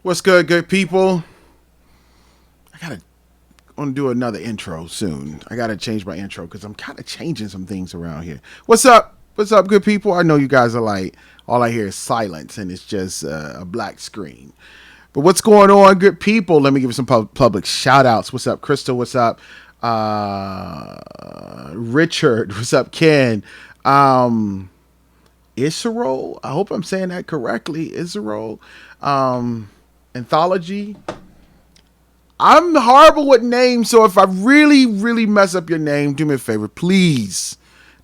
What's good, good people? I want to do another intro soon. I gotta change my intro because I'm kind of changing some things around here. What's up? What's up, good people? I know you guys are like, all I hear is silence and it's just a black screen. But what's going on, good people? Let me give you some public shout outs. What's up, Crystal? What's up, Richard? What's up, Ken? Isserol? I hope I'm saying that correctly. Isserol. Anthology. I'm horrible with names, so if I really, really mess up your name, do me a favor. Please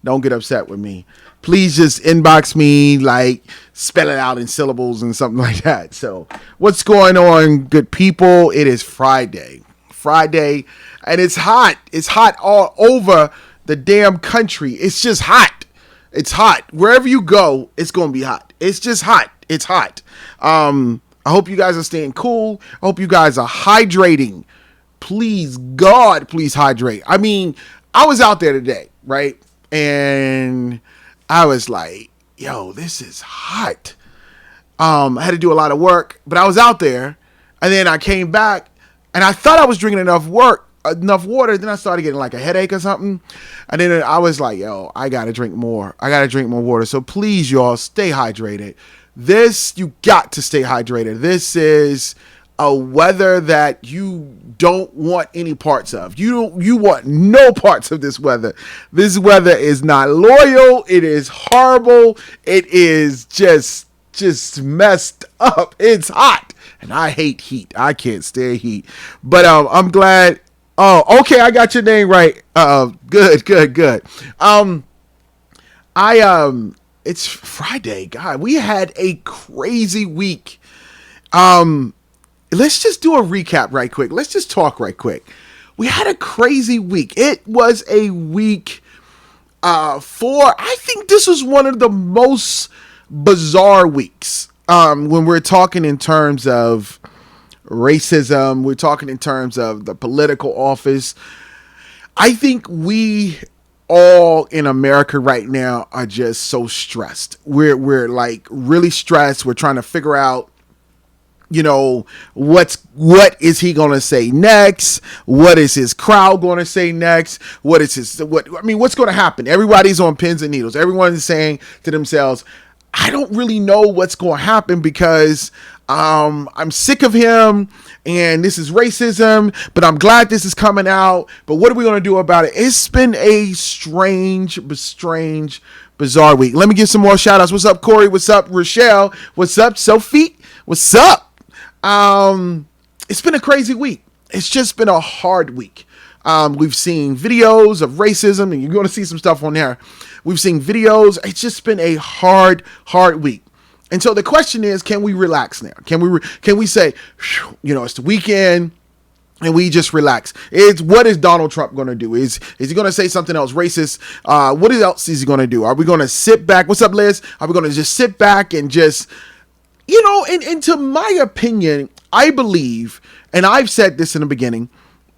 don't get upset with me. Please just inbox me, like, spell it out in syllables and something like that. So, what's going on, good people? It is Friday. And it's hot. It's hot all over the damn country. It's just hot. It's hot. Wherever you go, it's going to be hot. It's just hot. It's hot. I hope you guys are staying cool. I hope you guys are hydrating. Please, God, please hydrate. I mean, I was out there today, right? And I was like, yo, this is hot. I had to do a lot of work, but I was out there. And then I came back and I thought I was drinking enough water. Then I started getting like a headache or something. And then I was like, yo, I got to drink more. I got to drink more water. So please, y'all, stay hydrated. You got to stay hydrated. This is a weather that you don't want any parts of. You want no parts of this weather. This weather is not loyal. It is horrible. It is just messed up. It's hot. And I hate heat. I can't stand heat. But I'm glad. Oh, okay, I got your name right. Good. It's Friday. God, we had a crazy week. Let's just do a recap right quick. Let's just talk right quick. We had a crazy week. It was a week I think this was one of the most bizarre weeks. When we're talking in terms of racism, we're talking in terms of the political office. I think we all in America right now are just so stressed. We're like really stressed. We're trying to figure out, what is he going to say next? What is his crowd going to say next? What's going to happen? Everybody's on pins and needles. Everyone's saying to themselves, I don't really know what's going to happen because I'm sick of him and this is racism, but I'm glad this is coming out. But what are we going to do about it? It's been a strange, bizarre week. Let me give some more shout outs. What's up, Corey? What's up, Rochelle? What's up, Sophie? What's up? It's been a crazy week. It's just been a hard week. We've seen videos of racism, and you're going to see some stuff on there. We've seen videos. It's just been a hard week. And so the question is, can we relax now? Can we say, it's the weekend and we just relax? What is Donald Trump going to do? Is he going to say something else racist? What else is he going to do? Are we going to sit back? What's up, Liz? Are we going to just sit back and just, and to my opinion, I believe, and I've said this in the beginning,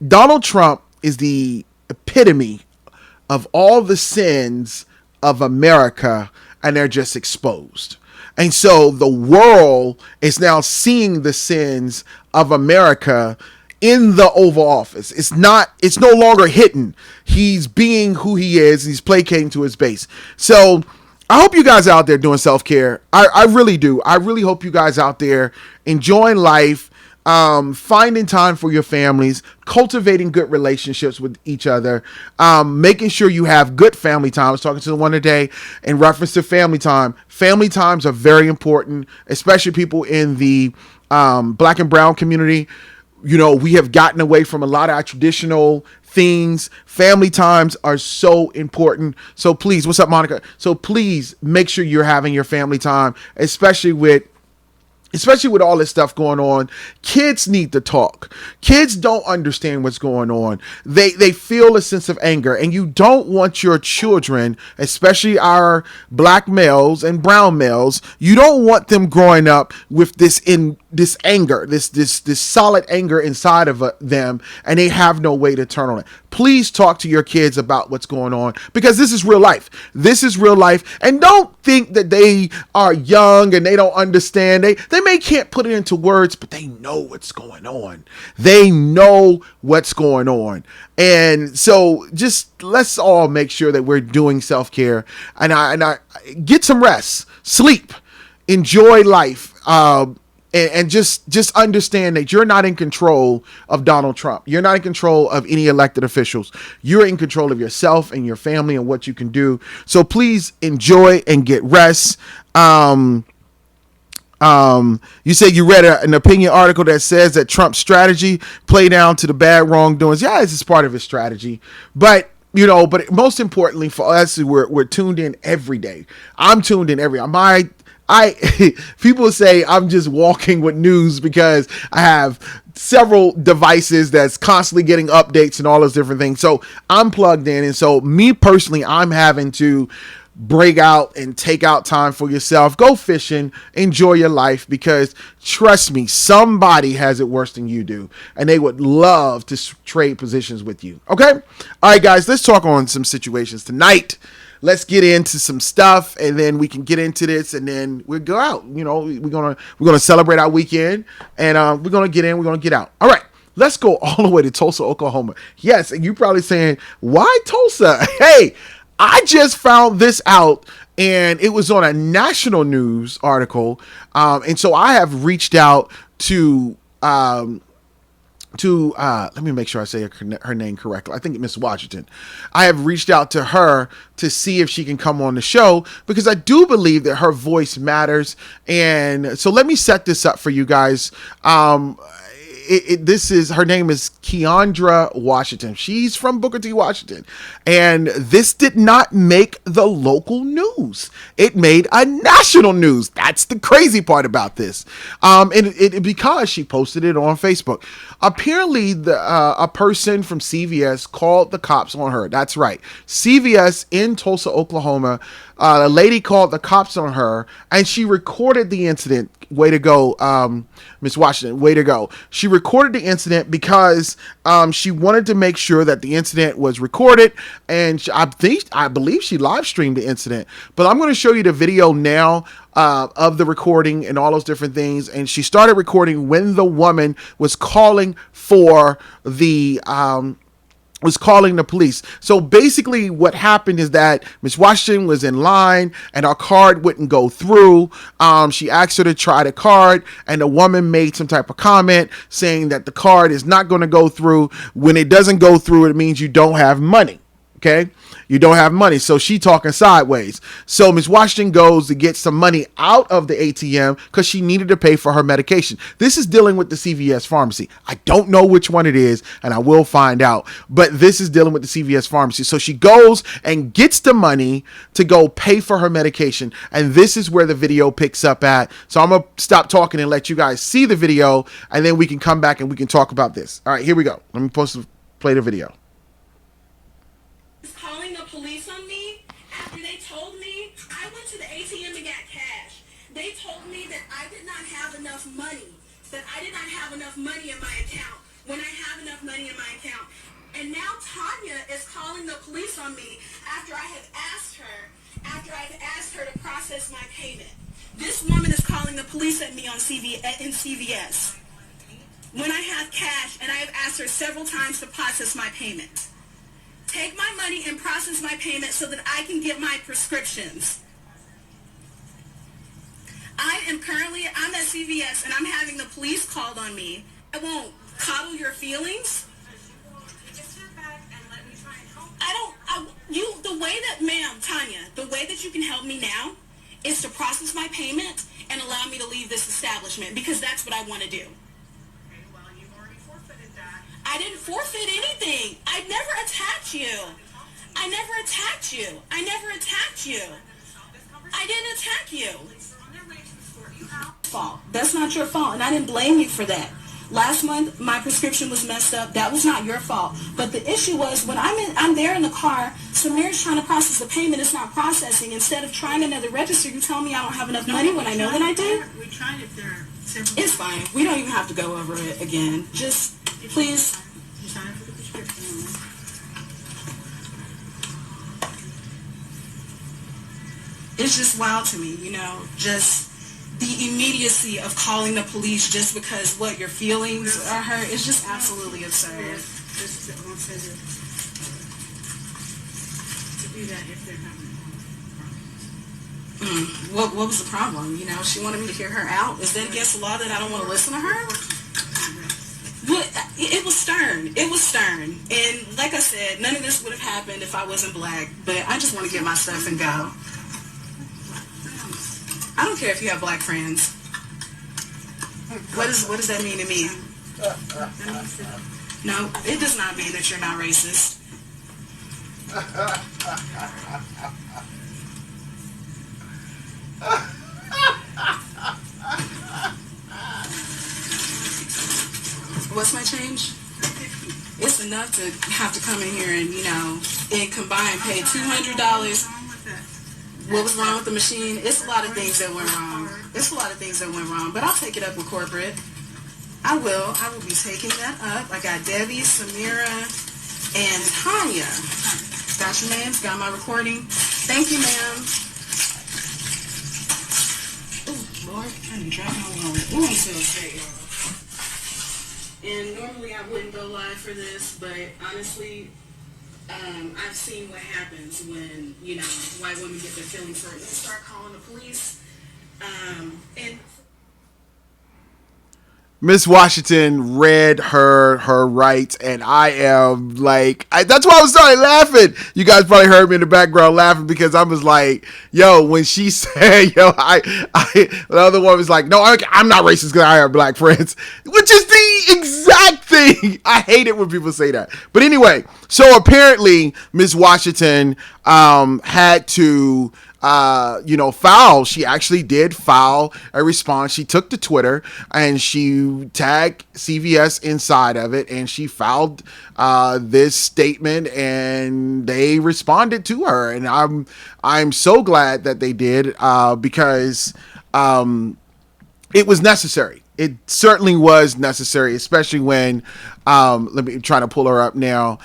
Donald Trump is the epitome of all the sins of America, and they're just exposed. And so the world is now seeing the sins of America in the Oval Office. It's no longer hidden. He's being who he is. He's placating to his base. So I hope you guys out there doing self-care. I really do. I really hope you guys out there enjoying life, finding time for your families, cultivating good relationships with each other, making sure you have good family time. I was talking to one today in reference to family time. Family times are very important, especially people in the Black and brown community. We have gotten away from a lot of our traditional things. Family times are so important. So please, what's up, Monica? So please make sure you're having your family time, especially with all this stuff going on. Kids need to talk. Kids don't understand what's going on. They feel a sense of anger, and you don't want your children, especially our black males and brown males, you don't want them growing up with this this anger, this solid anger inside of them, and they have no way to turn on it. Please talk to your kids about what's going on, because this is real life. This is real life, and don't think that they are young and they don't understand. They may can't put it into words, but they know what's going on. They know what's going on, and so just let's all make sure that we're doing self-care, and I get some rest, sleep, enjoy life. And just understand that you're not in control of Donald Trump. You're not in control of any elected officials. You're in control of yourself and your family and what you can do. So please enjoy and get rest. You said you read an opinion article that says that Trump's strategy play down to the bad wrongdoings. Yeah, it's part of his strategy, but most importantly for us, we're tuned in every day. I'm tuned in every. People say I'm just walking with news because I have several devices that's constantly getting updates and all those different things. So I'm plugged in. And so me personally, I'm having to break out and take out time for yourself. Go fishing, enjoy your life, because trust me, somebody has it worse than you do, and they would love to trade positions with you. Okay. All right, guys, let's talk on some situations tonight. Let's get into some stuff, and then we can get into this, and then we'll go out. We're gonna celebrate our weekend, and we're gonna get in, we're gonna get out. All right, let's go all the way to Tulsa, Oklahoma. Yes, and you're probably saying, why Tulsa? Hey, I just found this out, and it was on a national news article, and so I have reached out to let me make sure I say her name correctly. I think it's Miss Washington. I have reached out to her to see if she can come on the show, because I do believe that her voice matters. And so let me set this up for you guys. Her name is Keandra Washington. She's from Booker T, Washington. And this did not make the local news. It made a national news. That's the crazy part about this. Because she posted it on Facebook. Apparently, a person from CVS called the cops on her. That's right. CVS in Tulsa, Oklahoma. A lady called the cops on her, and she recorded the incident. Way to go, Miss Washington. Way to go. She recorded the incident because she wanted to make sure that the incident was recorded, and I believe she live streamed the incident. But I'm going to show you the video now of the recording and all those different things. And she started recording when the woman was calling for the police. So basically what happened is that Miss Washington was in line and our card wouldn't go through. She asked her to try the card, and the woman made some type of comment saying that the card is not going to go through. When it doesn't go through, it means you don't have money. Okay. You don't have money. So she talking sideways. So Miss Washington goes to get some money out of the ATM because she needed to pay for her medication. This is dealing with the CVS pharmacy. I don't know which one it is, and I will find out. But this is dealing with the CVS pharmacy. So she goes and gets the money to go pay for her medication. And this is where the video picks up at. So I'm going to stop talking and let you guys see the video, and then we can come back and we can talk about this. All right, here we go. Let me play the video. Calling the police on me after they told me I went to the ATM and got cash. They told me that I did not have enough money, in my account when I have enough money in my account. And now Tanya is calling the police on me after I've asked her to process my payment. This woman is calling the police at me in CVS when I have cash, and I have asked her several times to process my payment. Take my money and process my payment so that I can get my prescriptions. I'm at CVS and I'm having the police called on me. I won't coddle your feelings. Tanya, the way that you can help me now is to process my payment and allow me to leave this establishment, because that's what I want to do. Okay, well, you've already forfeited that. I didn't forfeit anything. I never attacked you. I never attacked you. I didn't attack you. Fault. That's not your fault, and I didn't blame you for that. Last month, my prescription was messed up. That was not your fault. But the issue was when I'm there in the car, Samira's trying to process the payment. It's not processing. Instead of trying another register, you tell me I don't have enough money when I know that I do. We tried it there several It's fine. We don't even have to go over it again. Just, please. You signed for the prescription. It's just wild to me, just the immediacy of calling the police just because your feelings are hurt. It's just absolutely absurd. This is one says it to do that if they're having What was the problem? She wanted me to hear her out. Is that against the law that I don't want to listen to her? It was stern. It was stern. And like I said, none of this would have happened if I wasn't black. But I just want to get my stuff and go. I don't care if you have black friends. What does that mean to me? No, it does not mean that you're not racist. What's my change? It's enough to have to come in here and, and combine pay $200. What was wrong with the machine? It's a lot of things that went wrong. But I'll take it up with corporate. I will be taking that up. I got Debbie, Samira, and Tanya. Got your names? Got my recording? Thank you, ma'am. Oh, Lord, I didn't drop my wallet. Ooh, I'm so straight, y'all. And normally I wouldn't go live for this, but honestly, I've seen what happens when, white women get their feelings hurt and start calling the police. And Miss Washington read her rights, and I am like, that's why I was starting laughing. You guys probably heard me in the background laughing because I was like, yo, when she said, the other one was like, no, I'm not racist because I have black friends, which is the exact thing. I hate it when people say that. But anyway, so apparently Miss Washington had to file. She actually did file a response. She took to Twitter and she tagged CVS inside of it, and she filed this statement, and they responded to her. And I'm so glad that they did because it was necessary. It certainly was necessary, especially when let me try to pull her up now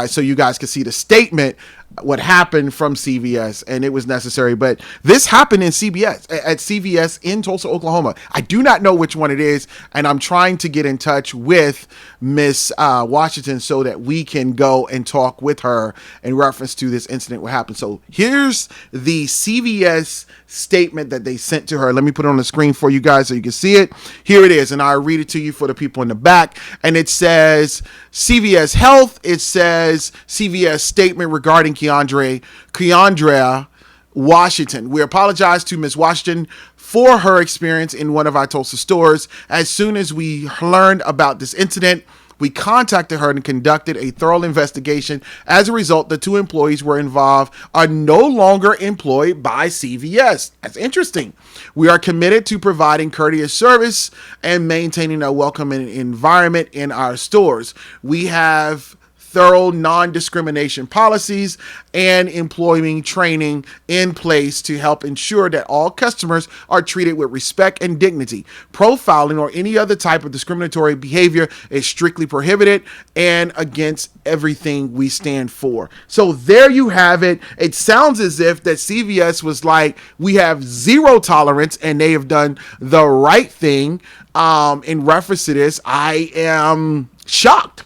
so you guys can see the statement, what happened from CVS, and it was necessary. But this happened at CVS in Tulsa, Oklahoma. I do not know which one it is, and I'm trying to get in touch with Miss Washington so that we can go and talk with her in reference to this incident, what happened. So here's the CVS statement that they sent to her. Let me put it on the screen for you guys so you can see it. Here it is, and I'll read it to you for the people in the back. And it says CVS Health. It says CVS statement regarding Keandra Washington. We apologize to Ms. Washington for her experience in one of our Tulsa stores. As soon as we learned about this incident, we contacted her and conducted a thorough investigation. As a result, the two employees were involved are no longer employed by CVS. That's interesting. We are committed to providing courteous service and maintaining a welcoming environment in our stores. We have thorough non-discrimination policies and employment training in place to help ensure that all customers are treated with respect and dignity. Profiling or any other type of discriminatory behavior is strictly prohibited and against everything we stand for. So there you have it. It sounds as if that CVS was like, we have zero tolerance, and they have done the right thing. In reference to this, I am shocked.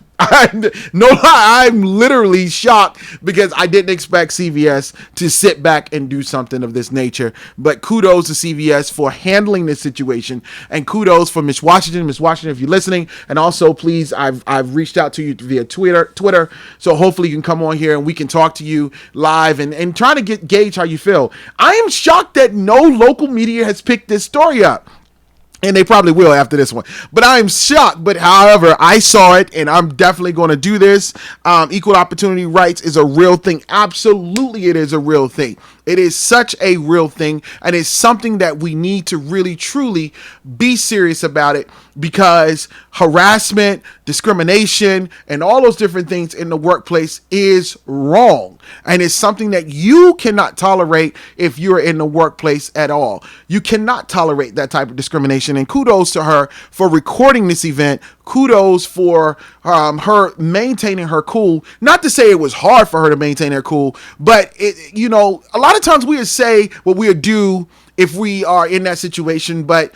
No lie, I'm literally shocked because I didn't expect CVS to sit back and do something of this nature. But kudos to CVS for handling this situation, and kudos for Miss Washington. Miss Washington, if you're listening, and also please, I've reached out to you via Twitter, so hopefully you can come on here and we can talk to you live and trying to gauge how you feel. I am shocked that no local media has picked this story up. And they probably will after this one. But I'm shocked. But however, I saw it, and I'm definitely going to do this. Equal opportunity rights is a real thing. Absolutely, it is a real thing. It is such a real thing, and it's something that we need to really truly be serious about it, because harassment, discrimination, and all those different things in the workplace is wrong. And it's something that you cannot tolerate if you're in the workplace at all. You cannot tolerate that type of discrimination. And kudos to her for recording this event. Kudos for her maintaining her cool. Not to say it was hard for her to maintain her cool, but a lot of times we would say what we would do if we are in that situation, but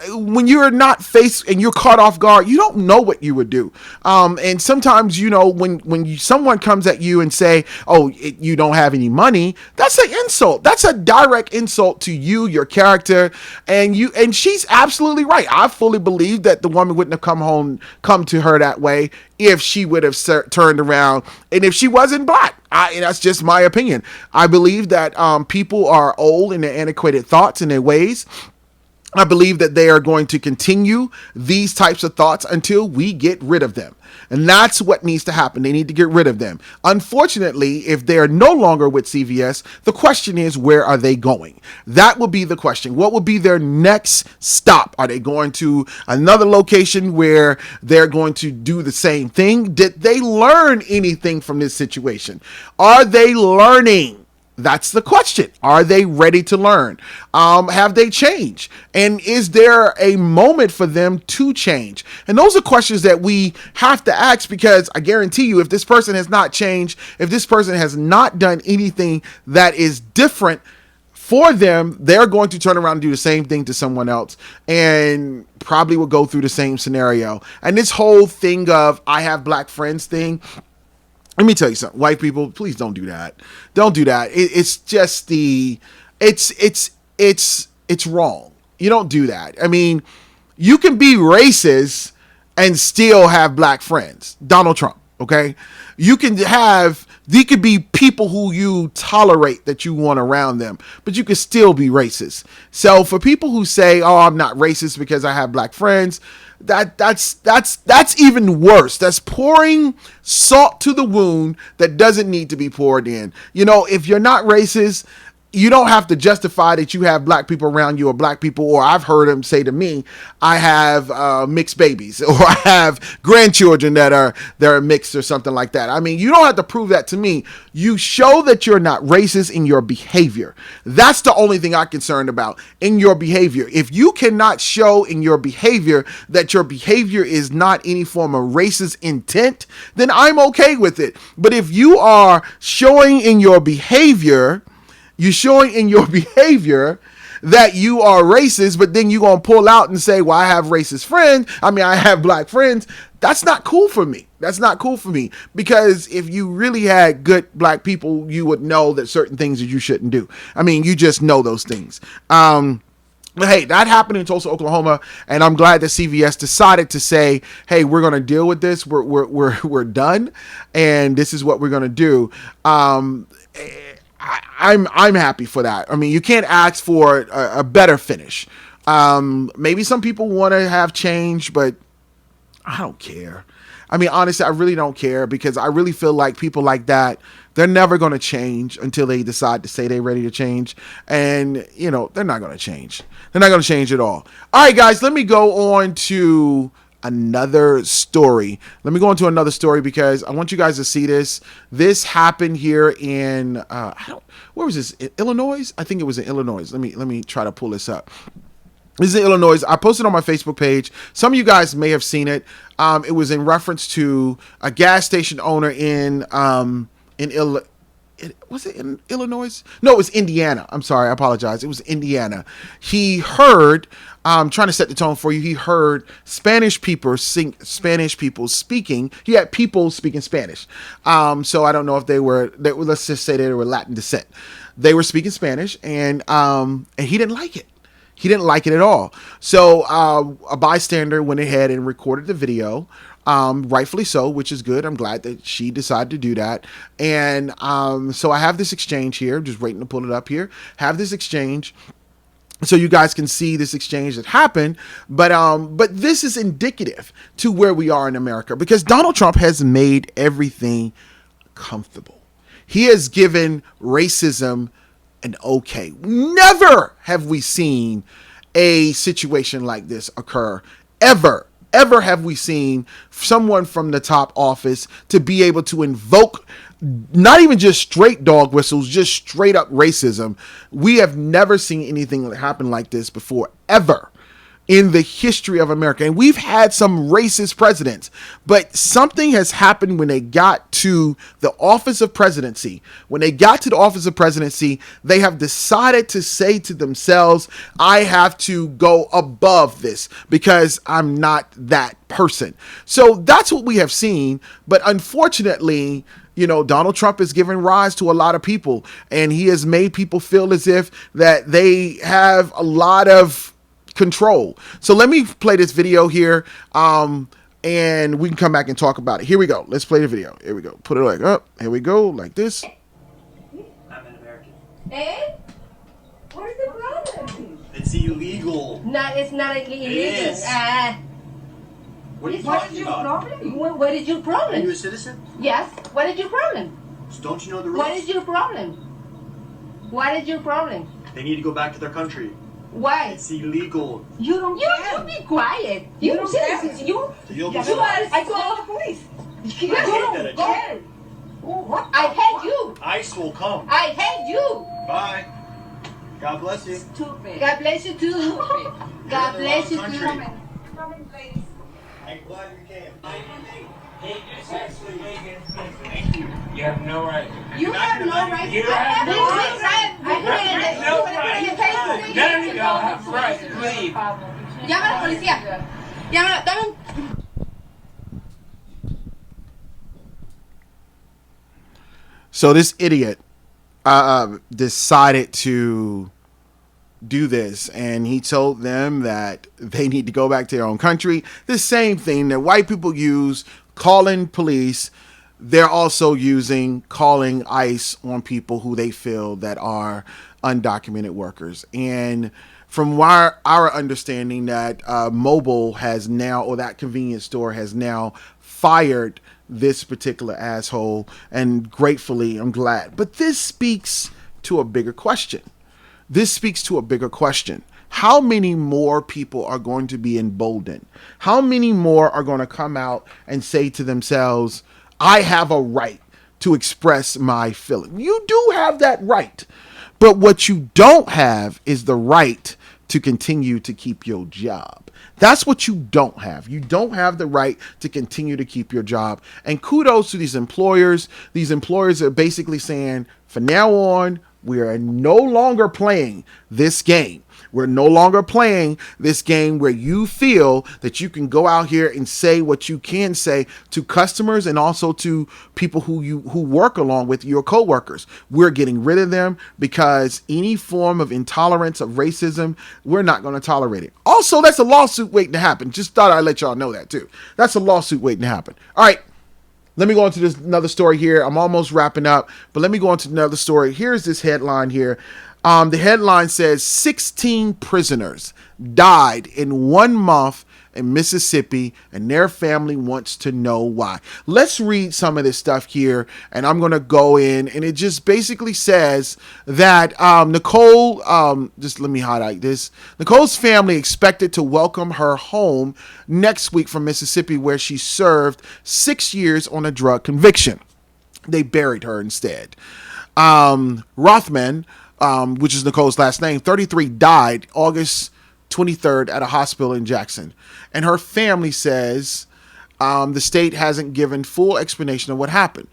when you're not faced and you're caught off guard, you don't know what you would do. And sometimes, when someone comes at you and say, "Oh, you don't have any money," that's an insult. That's a direct insult to you, your character, and she's absolutely right. I fully believe that the woman wouldn't have come to her that way if she would have turned around and if she wasn't black. That's just my opinion. I believe that people are old in their antiquated thoughts and their ways. I believe that they are going to continue these types of thoughts until we get rid of them. And that's what needs to happen. They need to get rid of them. Unfortunately, if they're no longer with CVS, the question is, where are they going? That will be the question. What will be their next stop? Are they going to another location where they're going to do the same thing? Did they learn anything from this situation? Are they learning? That's the question. Are they ready to learn? Have they changed? And is there a moment for them to change? And those are questions that we have to ask, because I guarantee you, if this person has not changed, if this person has not done anything that is different for them, they're going to turn around and do the same thing to someone else and probably will go through the same scenario. And this whole thing of "I have black friends" thing, let me tell you something, white people, please don't do that. Don't do that. It's just it's wrong. You don't do that. I mean, you can be racist and still have black friends. Donald Trump, okay? There could be people who you tolerate that you want around them, but you could still be racist. So for people who say, "Oh, I'm not racist because I have black friends," that's even worse. That's pouring salt to the wound that doesn't need to be poured in. If you're not racist, you don't have to justify that you have black people around you, or black people, or I've heard them say to me, "I have mixed babies," or "I have grandchildren that are mixed," or something like that. I mean, you don't have to prove that to me. You show that you're not racist in your behavior. That's the only thing I'm concerned about, in your behavior. If you cannot show in your behavior that your behavior is not any form of racist intent, then I'm okay with it. But if you are showing in your behavior, that you are racist, but then you're going to pull out and say, "Well, I have racist friends. I have black friends." That's not cool for me. That's not cool for me, because if you really had good black people, you would know that certain things that you shouldn't do. You just know those things. But hey, that happened in Tulsa, Oklahoma, and I'm glad that CVS decided to say, "Hey, we're going to deal with this. We're done, and this is what we're going to do." I'm happy for that. You can't ask for a better finish. Maybe some people want to have change, but I don't care. Honestly, I really don't care, because I really feel like people like that, they're never going to change until they decide to say they're ready to change. And, they're not going to change. They're not going to change at all. All right, guys, let me go on to another story. Because I want you guys to see this. This happened here in where was this? Illinois? I think it was in Illinois. Let me try to pull this up. This is in Illinois. I posted on my Facebook page. Some of you guys may have seen it. It was in reference to a gas station owner was it in Illinois? No, it was Indiana. I'm sorry. I apologize. It was Indiana. He heard, trying to set the tone for you. He heard Spanish people speaking. He had people speaking Spanish. So I don't know if let's just say they were Latin descent. They were speaking Spanish, and he didn't like it. He didn't like it at all. So a bystander went ahead and recorded the video. Rightfully so, which is good. I'm glad that she decided to do that. And so I have this exchange here. Just waiting to pull it up here. Have this exchange so you guys can see this exchange that happened. But this is indicative to where we are in America, because Donald Trump has made everything comfortable. He has given racism and okay. Never have we seen a situation like this occur. Ever have we seen someone from the top office to be able to invoke not even just straight dog whistles, just straight up racism. We have never seen anything happen like this before, ever, in the history of America. And we've had some racist presidents, but something has happened when they got to the office of presidency. When they got to the office of presidency, they have decided to say to themselves, I have to go above this because I'm not that person. So that's what we have seen. But unfortunately, Donald Trump has given rise to a lot of people, and he has made people feel as if that they have a lot of control. So let me play this video here, and we can come back and talk about it. Here we go. Let's play the video. Here we go. Put it like up. Here we go, like this. I'm an American. Eh? What's the problem? It's illegal. No, it's not illegal. It is. What are you What talking is your about? problem? What is your Are you problem? a citizen? Yes. What is your problem? So don't you know the rules? What is your problem? What is your problem? They need to go back to their country. Why? It's illegal. You don't you be quiet. You don't citizens. You You'll be are. surprised. I call the police. You I hate don't that go. I What? I hate you. ICE will come. I hate you. Bye. God bless you. Stupid. God bless you too. God You're in the bless you wrong too. country. Come in, please. I'm glad you came. Thank you. You have no right. You have no right. You have no right. I put it in the No put it in the right. Facebook. None of y'all have right to leave. Llama a la policía. Llámalo, dame un... So this idiot decided to do this, and he told them that they need to go back to their own country. The same thing that white people use, calling police, they're also using calling ICE on people who they feel that are undocumented workers. And from our understanding, that Mobile has now, or that convenience store has now fired this particular asshole, and gratefully, I'm glad. But this speaks to a bigger question. How many more people are going to be emboldened? How many more are going to come out and say to themselves, I have a right to express my feeling? You do have that right. But what you don't have is the right to continue to keep your job. That's what you don't have. You don't have the right to continue to keep your job. And kudos to these employers. These employers are basically saying, from now on, we are no longer playing this game. We're no longer playing this game where you feel that you can go out here and say what you can say to customers and also to people who work along with your coworkers. We're getting rid of them because any form of intolerance of racism, we're not going to tolerate it. Also, that's a lawsuit waiting to happen. Just thought I'd let y'all know that too. That's a lawsuit waiting to happen. All right. Let me go on to this another story here. I'm almost wrapping up, but let me go on to another story. Here's this headline here. The headline says 16 prisoners died in 1 month in Mississippi, and their family wants to know why. Let's read some of this stuff here, and I'm going to go in, and it just basically says that Nicole, just let me highlight this. Nicole's family expected to welcome her home next week from Mississippi, where she served 6 years on a drug conviction. They buried her instead. Rothman, which is Nicole's last name, 33, died August 23rd at a hospital in Jackson. And her family says the state hasn't given full explanation of what happened.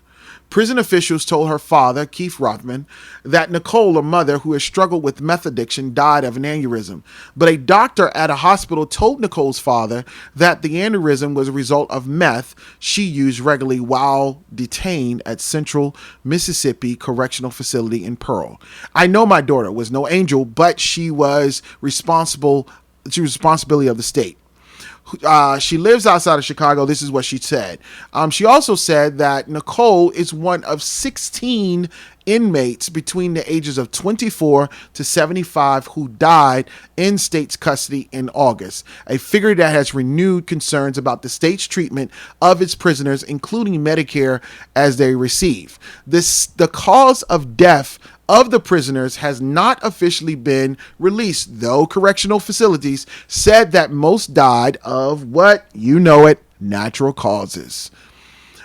Prison officials told her father, Keith Rothman, that Nicole, a mother who has struggled with meth addiction, died of an aneurysm. But a doctor at a hospital told Nicole's father that the aneurysm was a result of meth she used regularly while detained at Central Mississippi Correctional Facility in Pearl. I know my daughter was no angel, but she was responsibility of the state. She lives outside of Chicago. This is what she said. She also said that Nicole is one of 16 inmates between the ages of 24 to 75 who died in state's custody in August, a figure that has renewed concerns about the state's treatment of its prisoners, including Medicare, as they receive. The cause of death of the prisoners has not officially been released, though correctional facilities said that most died of what, you know it, natural causes.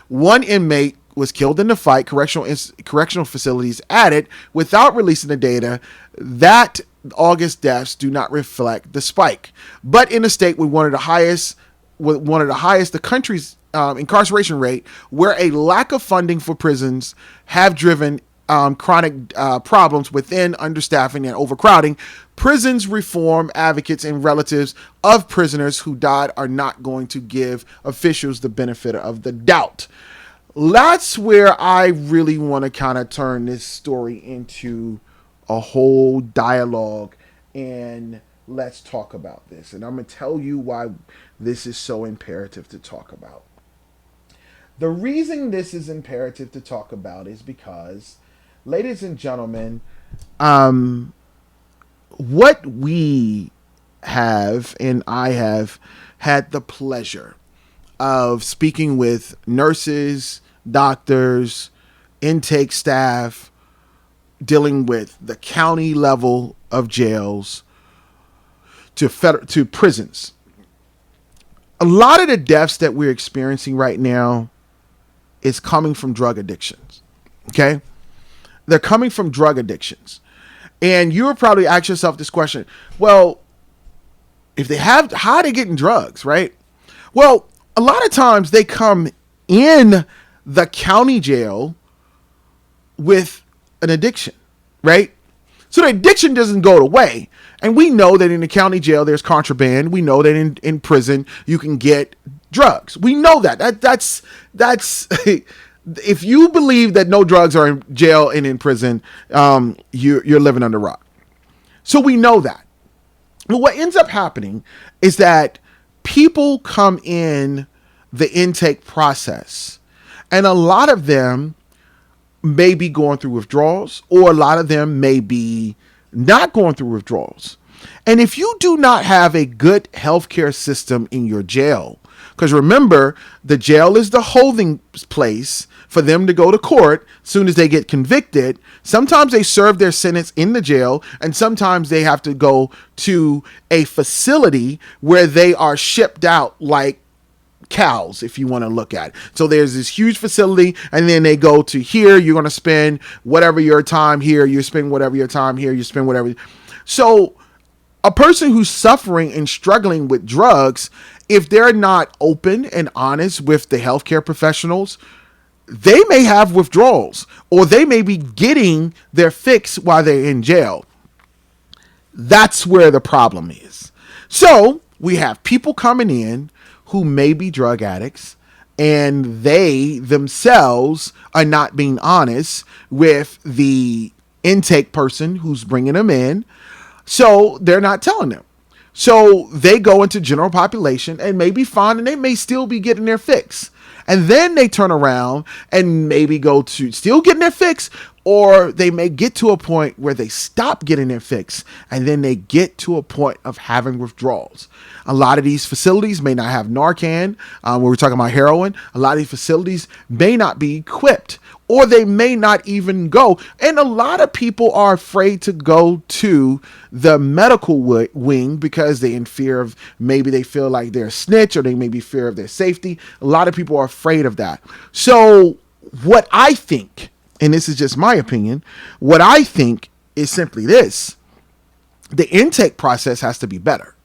One inmate was killed in the fight, correctional facilities added, without releasing the data, that August deaths do not reflect the spike. But in a state with one of the highest, the country's incarceration rate, where a lack of funding for prisons have driven chronic problems within understaffing and overcrowding, prisons reform advocates and relatives of prisoners who died are not going to give officials the benefit of the doubt. That's where I really want to kind of turn this story into a whole dialogue, and let's talk about this. And I'm going to tell you why this is so imperative to talk about. The reason this is imperative to talk about is because, ladies and gentlemen, what we have, and I have had the pleasure of speaking with nurses, doctors, intake staff, dealing with the county level of jails to prisons. A lot of the deaths that we're experiencing right now is coming from drug addictions. Okay? They're coming from drug addictions. And you would probably ask yourself this question. Well, if they have, how are they getting drugs, right? Well, a lot of times they come in the county jail with an addiction, right? So the addiction doesn't go away. And we know that in the county jail, there's contraband. We know that in prison, you can get drugs. We know that. That's if you believe that no drugs are in jail and in prison, you're living under a rock. So we know that. But what ends up happening is that people come in the intake process, and a lot of them may be going through withdrawals, or a lot of them may be not going through withdrawals. And if you do not have a good healthcare system in your jail, because remember, the jail is the holding place for them to go to court as soon as they get convicted. Sometimes they serve their sentence in the jail, and sometimes they have to go to a facility where they are shipped out like cows, if you want to look at it. So there's this huge facility, and then they go to here. You're going to spend whatever your time here. You spend whatever your time here. You spend whatever. So a person who's suffering and struggling with drugs, if they're not open and honest with the healthcare professionals, they may have withdrawals, or they may be getting their fix while they're in jail. That's where the problem is. So we have people coming in who may be drug addicts, and they themselves are not being honest with the intake person who's bringing them in. So they're not telling them. So they go into general population and may be fine, and they may still be getting their fix. And then they turn around and maybe go to still getting their fix, or they may get to a point where they stop getting their fix, and then they get to a point of having withdrawals. A lot of these facilities may not have Narcan, when we're talking about heroin. A lot of these facilities may not be equipped, or they may not even go. And a lot of people are afraid to go to the medical wing because they're in fear of, maybe they feel like they're a snitch, or they may be fear of their safety. A lot of people are afraid of that. So what I think, and this is just my opinion, what I think is simply this: the intake process has to be better.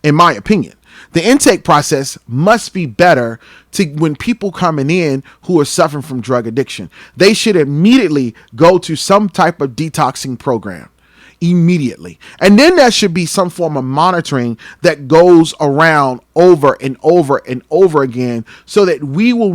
In my opinion, the intake process must be better to when people coming in who are suffering from drug addiction. They should immediately go to some type of detoxing program. Immediately. And then there should be some form of monitoring that goes around over and over and over again, so that we will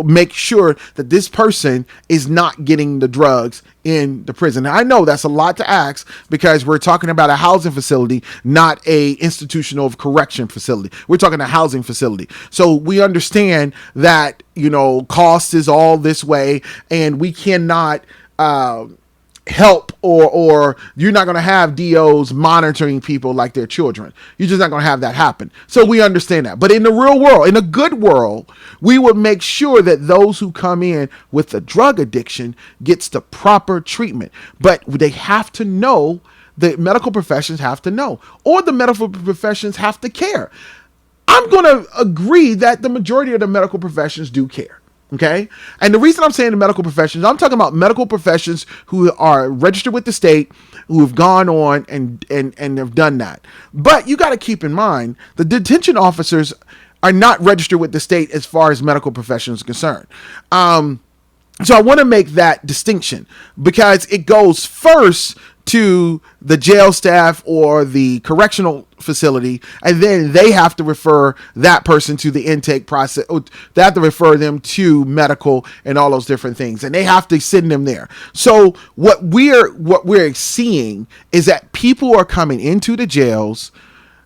make sure that this person is not getting the drugs in the prison. Now, I know that's a lot to ask, because we're talking about a housing facility, not a institutional correction facility. We're talking a housing facility. So we understand that, cost is all this way, and we cannot, help, or you're not going to have DOs monitoring people like their children. You're just not going to have that happen. So we understand that. But in the real world, in a good world, we would make sure that those who come in with a drug addiction gets the proper treatment. But they have to know, the medical professions have to know, or the medical professions have to care. I'm going to agree that the majority of the medical professions do care. Okay. And the reason I'm saying the medical professions, I'm talking about medical professions who are registered with the state, who have gone on and have done that. But you got to keep in mind, the detention officers are not registered with the state as far as medical professions are concerned. So I want to make that distinction, because it goes first to the jail staff or the correctional facility, and then they have to refer that person to the intake process. They have to refer them to medical and all those different things, and they have to send them there. So what we're seeing is that people are coming into the jails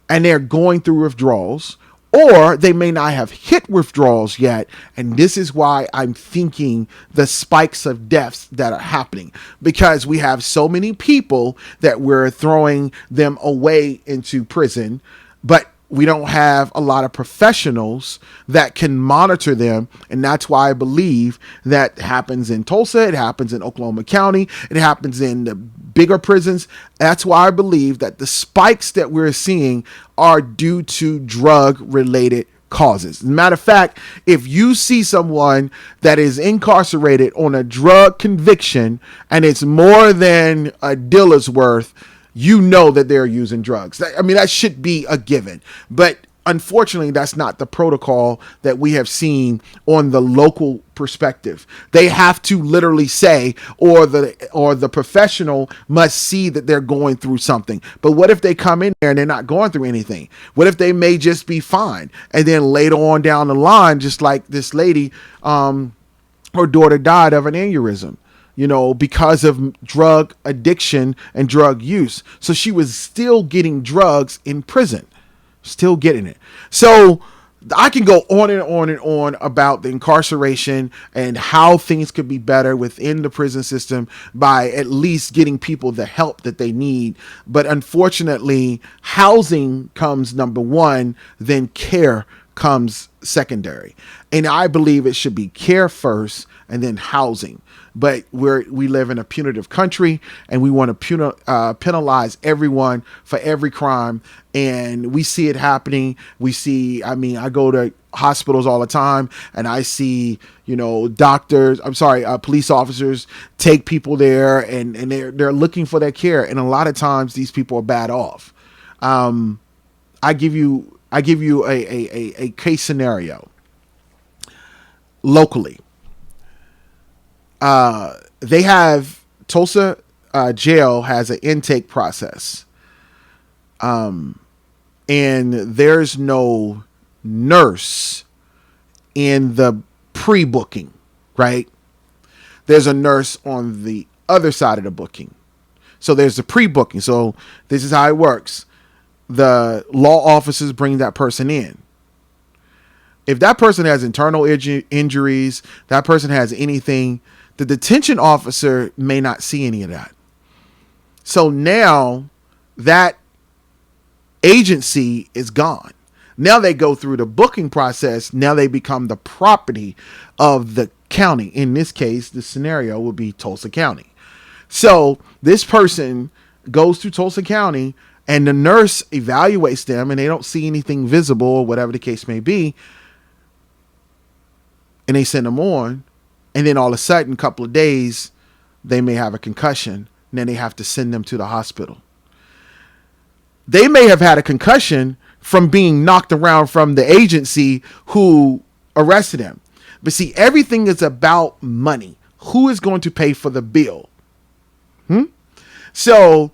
and they're going through withdrawals, or they may not have hit withdrawals yet. And this is why I'm thinking the spikes of deaths that are happening, because we have so many people that we're throwing them away into prison, but we don't have a lot of professionals that can monitor them. And that's why I believe that happens in Tulsa. It happens in Oklahoma County. It happens in the bigger prisons. That's why I believe that the spikes that we're seeing are due to drug related causes. As a matter of fact, if you see someone that is incarcerated on a drug conviction and it's more than a dealer's worth, you know that they're using drugs. I mean, that should be a given. But unfortunately, that's not the protocol that we have seen on the local perspective. They have to literally say, or the professional must see that they're going through something. But what if they come in there and they're not going through anything? What if they may just be fine? And then later on down the line, just like this lady, her daughter died of an aneurysm, because of drug addiction and drug use. So she was still getting drugs in prison, still getting it. So I can go on and on and on about the incarceration and how things could be better within the prison system by at least getting people the help that they need. But unfortunately, housing comes number one, then care comes secondary. And I believe it should be care first and then housing. But we live in a punitive country, and we want to penalize everyone for every crime. And we see it happening. I go to hospitals all the time, and I see, police officers take people there, and they're looking for their care. And a lot of times these people are bad off. I give you a case scenario locally. They have Tulsa jail has an intake process. And there's no nurse in the pre-booking, right? There's a nurse on the other side of the booking. So there's the pre-booking. So this is how it works. The law officers bring that person in. If that person has internal injuries, that person has anything, the detention officer may not see any of that. So now that agency is gone. Now they go through the booking process. Now they become the property of the county. In this case, the scenario would be Tulsa County. So this person goes to Tulsa County, and the nurse evaluates them, and they don't see anything visible or whatever the case may be. And they send them on. And then all of a sudden, a couple of days, they may have a concussion. And then they have to send them to the hospital. They may have had a concussion from being knocked around from the agency who arrested them. But see, everything is about money. Who is going to pay for the bill? So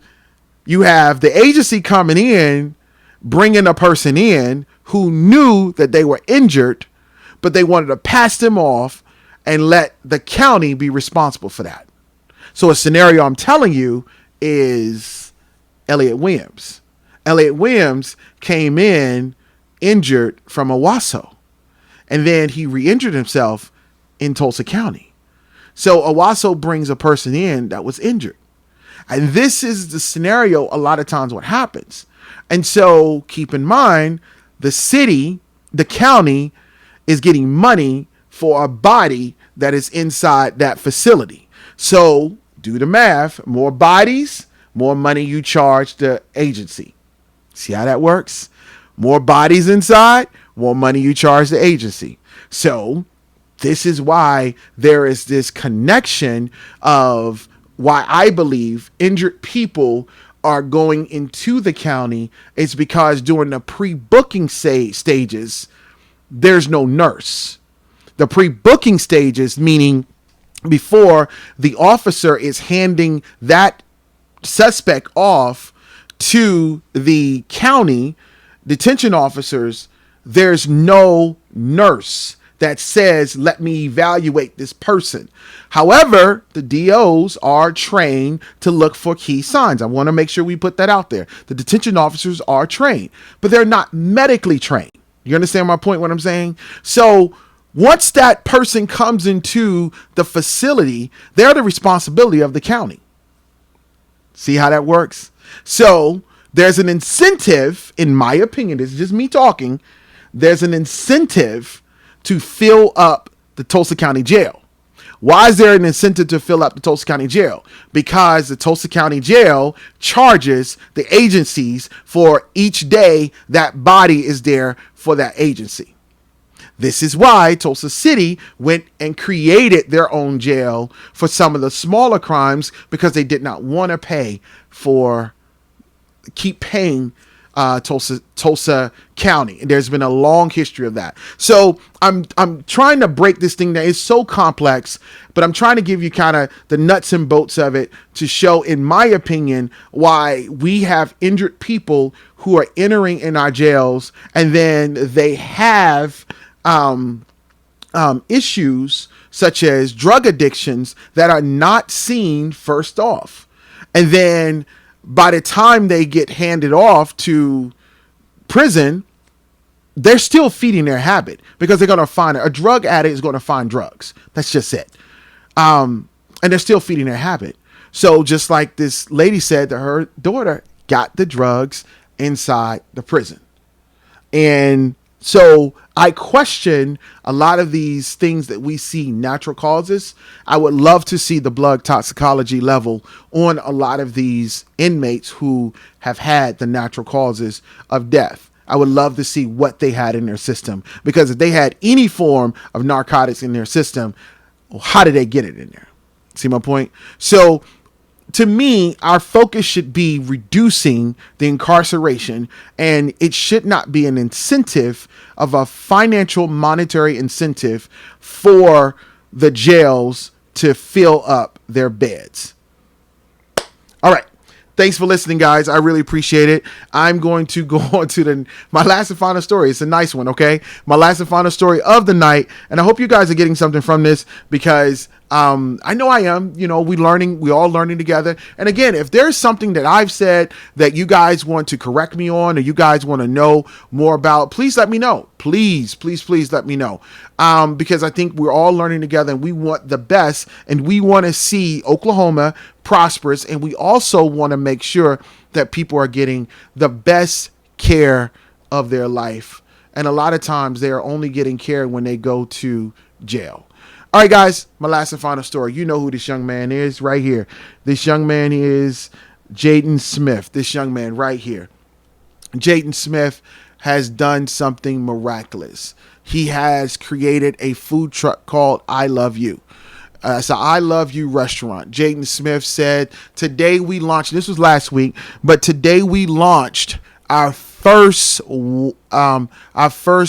you have the agency coming in, bringing a person in who knew that they were injured, but they wanted to pass them off and let the county be responsible for that. So a scenario I'm telling you is Elliot Williams. Elliot Williams came in injured from Owasso, and then he re-injured himself in Tulsa County. So Owasso brings a person in that was injured. And this is the scenario a lot of times what happens. And so keep in mind, the city, the county is getting money for a body that is inside that facility. So do the math, more bodies, more money you charge the agency. See how that works? More bodies inside, more money you charge the agency. So this is why there is this connection of why I believe injured people are going into the county. It's because during the pre-booking stages, there's no nurse. The pre-booking stages, meaning before the officer is handing that suspect off to the county detention officers, there's no nurse that says, let me evaluate this person. However, the DOs are trained to look for key signs. I want to make sure we put that out there. The detention officers are trained, but they're not medically trained. You understand my point, what I'm saying? So once that person comes into the facility, they're the responsibility of the county. See how that works? So there's an incentive, in my opinion, this is just me talking, there's an incentive to fill up the Tulsa County Jail. Why is there an incentive to fill up the Tulsa County Jail? Because the Tulsa County Jail charges the agencies for each day that body is there for that agency. This is why Tulsa City went and created their own jail for some of the smaller crimes, because they did not want to keep paying Tulsa County. And there's been a long history of that. So I'm trying to break this thing down. It's so complex, but I'm trying to give you kind of the nuts and bolts of it to show, in my opinion, why we have injured people who are entering in our jails, and then they have issues such as drug addictions that are not seen first off. And then by the time they get handed off to prison, they're still feeding their habit, because they're going to find a drug addict is going to find drugs. That's just it. And they're still feeding their habit. So just like this lady said that her daughter got the drugs inside the prison. And so I question a lot of these things that we see natural causes. I would love to see the blood toxicology level on a lot of these inmates who have had the natural causes of death. I would love to see what they had in their system, because if they had any form of narcotics in their system, how did they get it in there? See my point? So to me, our focus should be reducing the incarceration, and it should not be an incentive of a financial monetary incentive for the jails to fill up their beds. All right. Thanks for listening, guys. I really appreciate it. I'm going to go on to my last and final story. It's a nice one, okay? My last and final story of the night. And I hope you guys are getting something from this, because I know I am. You know, we all learning together. And again, if there's something that I've said that you guys want to correct me on, or you guys want to know more about, please let me know. Please, please, please let me know. Because I think we're all learning together, and we want the best, and we want to see Oklahoma prosperous, and we also want to make sure that people are getting the best care of their life. And a lot of times they are only getting care when they go to jail. All right, guys, my last and final story. You know who this young man is right here. This young man is Jaden Smith. This young man right here. Jaden Smith has done something miraculous. He has created a food truck called I Love You. It's an I Love You restaurant. Jaden Smith said, today we launched, this was last week, but today we launched our first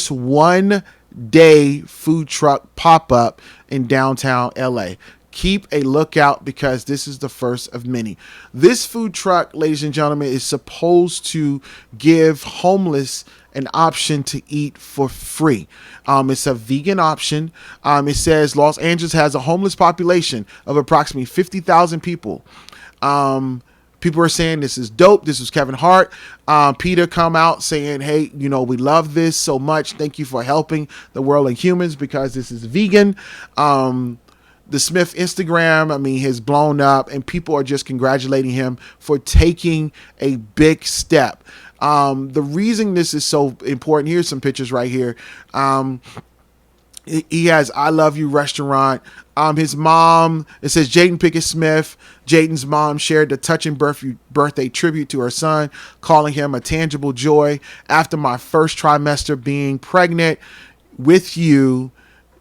1-day food truck pop-up in downtown LA. Keep a lookout, because this is the first of many. This food truck, ladies and gentlemen, is supposed to give homeless an option to eat for free. It's a vegan option. It says Los Angeles has a homeless population of approximately 50,000 people. People are saying this is dope. This is Kevin Hart. Peter come out saying, hey, you know, we love this so much. Thank you for helping the world of humans, because this is vegan. The Smith Instagram, I mean, has blown up, and people are just congratulating him for taking a big step. The reason this is so important, here's some pictures right here. He has I Love You restaurant. His mom, it says Jaden Pickett Smith. Jaden's mom shared the touching birthday tribute to her son, calling him a tangible joy. After my first trimester being pregnant with you,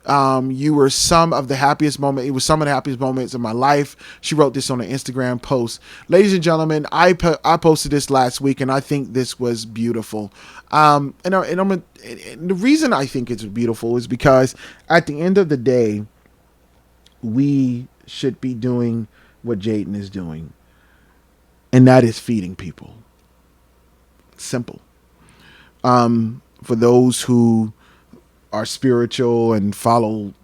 you were some of the happiest moments. It was some of the happiest moments of my life. She wrote this on an Instagram post. Ladies and gentlemen, I posted this last week, and I think this was beautiful. And the reason I think it's beautiful is because at the end of the day, we should be doing what Jaden is doing, and that is feeding people. Simple. For those who are spiritual and follow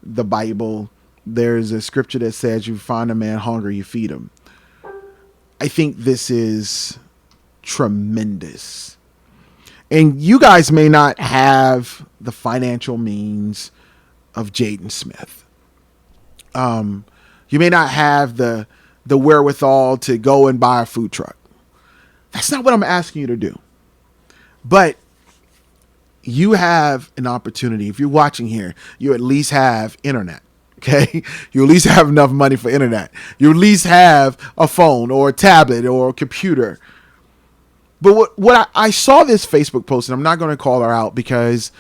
the Bible, there's a scripture that says you find a man hungry, you feed him. I think this is tremendous. And you guys may not have the financial means of Jaden Smith. You may not have the wherewithal to go and buy a food truck. That's not what I'm asking you to do. But you have an opportunity. If you're watching here, you at least have internet. Okay. You at least have enough money for internet. You at least have a phone or a tablet or a computer. But what I saw this Facebook post, and I'm not going to call her out because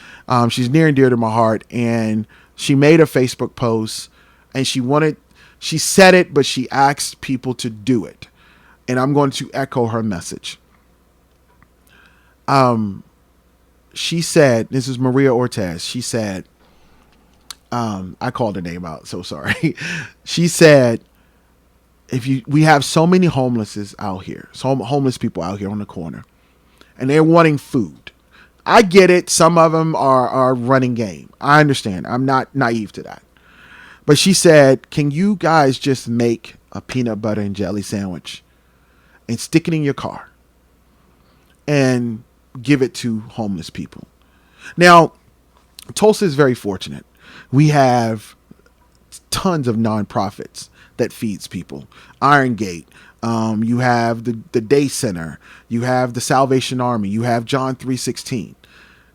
she's near and dear to my heart. And she made a Facebook post, and she said it, but she asked people to do it. And I'm going to echo her message. She said, this is Maria Ortez. She said, I called her name out, so sorry. She said, we have so many homeless out here, homeless people out here on the corner, and they're wanting food. I get it. Some of them are running game. I understand. I'm not naive to that. But she said, can you guys just make a peanut butter and jelly sandwich and stick it in your car and give it to homeless people? Now, Tulsa is very fortunate. We have tons of nonprofits that feeds people. Iron Gate. You have the Day Center. You have the Salvation Army. You have John 3:16.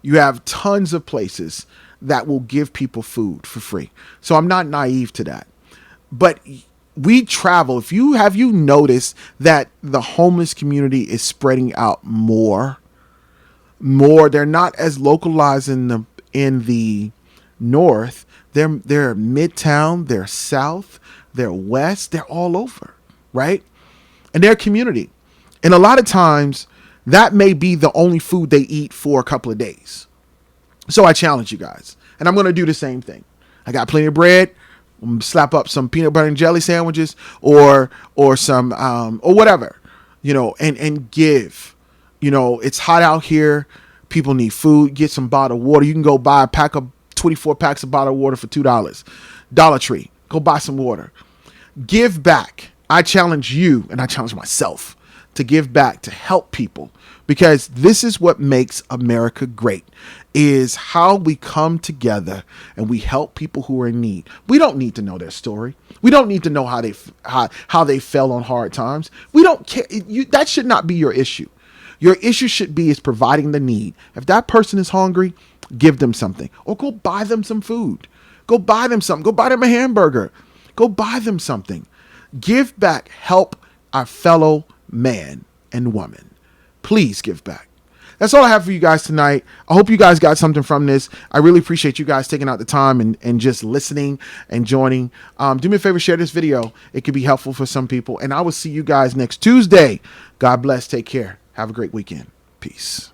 You have tons of places that will give people food for free. So I'm not naive to that. But we travel. Have you noticed that the homeless community is spreading out more? They're not as localized in the north. They're midtown, they're south, they're west, they're all over, right? And their community. And a lot of times that may be the only food they eat for a couple of days. So I challenge you guys, and I'm going to do the same thing. I got plenty of bread. I'm gonna slap up some peanut butter and jelly sandwiches or some or whatever, and give. It's hot out here. People need food. Get some bottled water. You can go buy a pack of 24 packs of bottled water for $2. Dollar Tree. Go buy some water. Give back. I challenge you, and I challenge myself to give back, to help people, because this is what makes America great, is how we come together and we help people who are in need. We don't need to know their story. We don't need to know how they fell on hard times. We don't care. That should not be your issue. Your issue should be is providing the need. If that person is hungry, give them something, or go buy them some food. Go buy them something. Go buy them a hamburger. Go buy them something. Give back. Help our fellow man and woman. Please give back. That's all I have for you guys tonight. I hope you guys got something from this. I really appreciate you guys taking out the time and just listening and joining. Do me a favor, share this video. It could be helpful for some people. And I will see you guys next Tuesday. God bless. Take care. Have a great weekend. Peace.